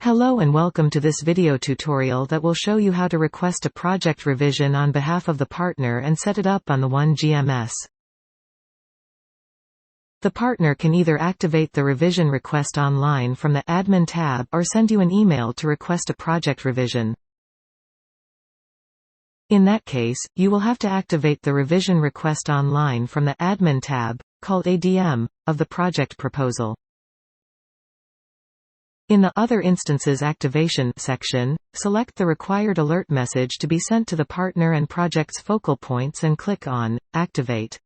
Hello and welcome to this video tutorial that will show you how to request a project revision on behalf of the partner and set it up on the One GMS. The partner can either activate the revision request online from the Admin tab or send you an email to request a project revision. In that case, you will have to activate the revision request online from the Admin tab, called ADM, of the project proposal. In the Other Instances Activation section, select the required alert message to be sent to the partner and project's focal points and click on Activate.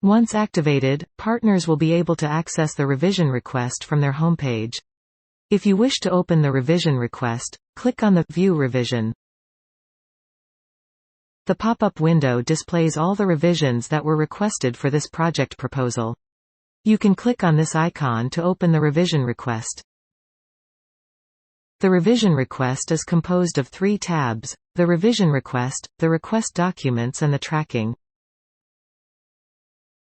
Once activated, partners will be able to access the revision request from their homepage. If you wish to open the revision request, click on the View Revision. The pop-up window displays all the revisions that were requested for this project proposal. You can click on this icon to open the revision request. The revision request is composed of 3 tabs: the revision request, the request documents and the tracking.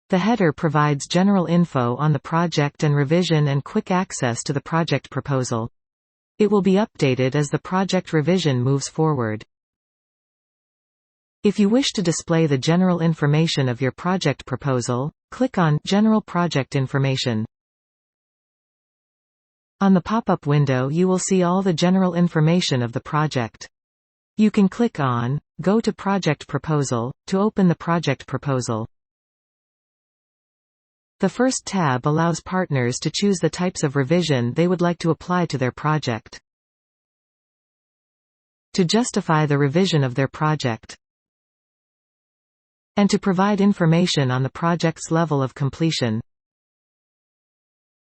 The header provides general info on the project and revision and quick access to the project proposal. It will be updated as the project revision moves forward. If you wish to display the general information of your project proposal, click on General Project Information. On the pop-up window you will see all the general information of the project. You can click on Go to Project Proposal to open the project proposal. The first tab allows partners to choose the types of revision they would like to apply to their project. To justify the revision of their project, and to provide information on the project's level of completion.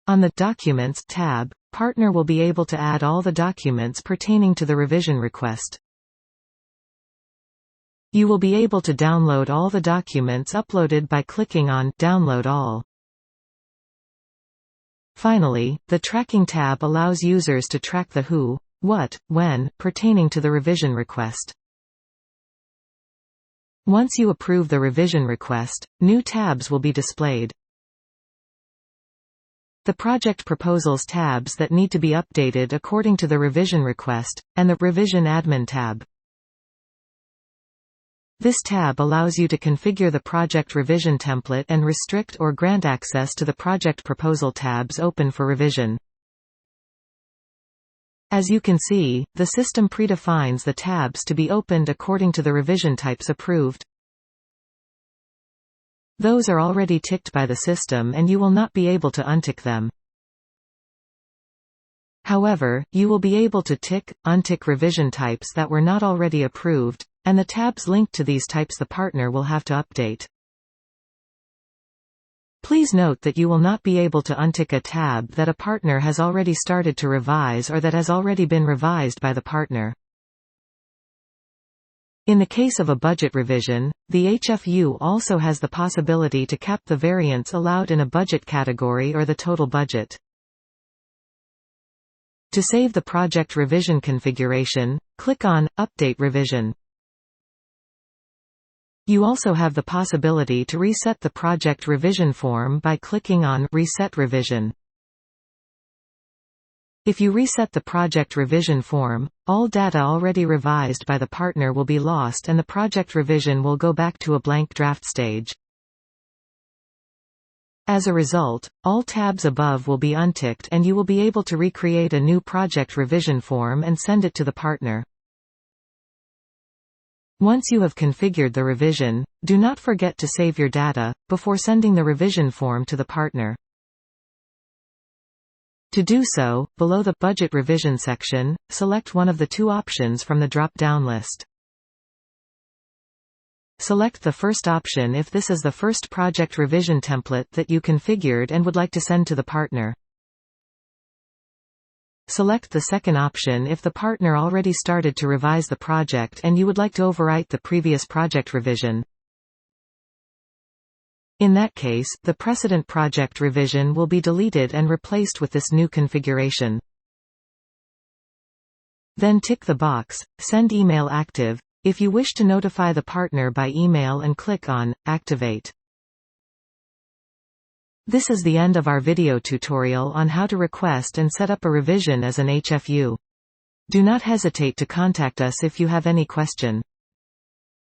On the Documents tab, partner will be able to add all the documents pertaining to the revision request. You will be able to download all the documents uploaded by clicking on Download All. Finally, the Tracking tab allows users to track the who, what, when pertaining to the revision request. Once you approve the revision request, new tabs will be displayed. The Project Proposals tabs that need to be updated according to the revision request, and the Revision Admin tab. This tab allows you to configure the project revision template and restrict or grant access to the Project Proposal tabs open for revision. As you can see, the system predefines the tabs to be opened according to the revision types approved. Those are already ticked by the system and you will not be able to untick them. However, you will be able to tick, untick revision types that were not already approved, and the tabs linked to these types the partner will have to update. Please note that you will not be able to untick a tab that a partner has already started to revise or that has already been revised by the partner. In the case of a budget revision, the HFU also has the possibility to cap the variance allowed in a budget category or the total budget. To save the project revision configuration, click on Update Revision. You also have the possibility to reset the project revision form by clicking on Reset Revision. If you reset the project revision form, all data already revised by the partner will be lost and the project revision will go back to a blank draft stage. As a result, all tabs above will be unticked and you will be able to recreate a new project revision form and send it to the partner. Once you have configured the revision, do not forget to save your data before sending the revision form to the partner. To do so, below the Budget Revision section, select one of the 2 options from the drop-down list. Select the first option if this is the first project revision template that you configured and would like to send to the partner. Select the second option if the partner already started to revise the project and you would like to overwrite the previous project revision. In that case, the precedent project revision will be deleted and replaced with this new configuration. Then tick the box, Send Email Active, if you wish to notify the partner by email and click on Activate. This is the end of our video tutorial on how to request and set up a revision as an HFU. Do not hesitate to contact us if you have any question.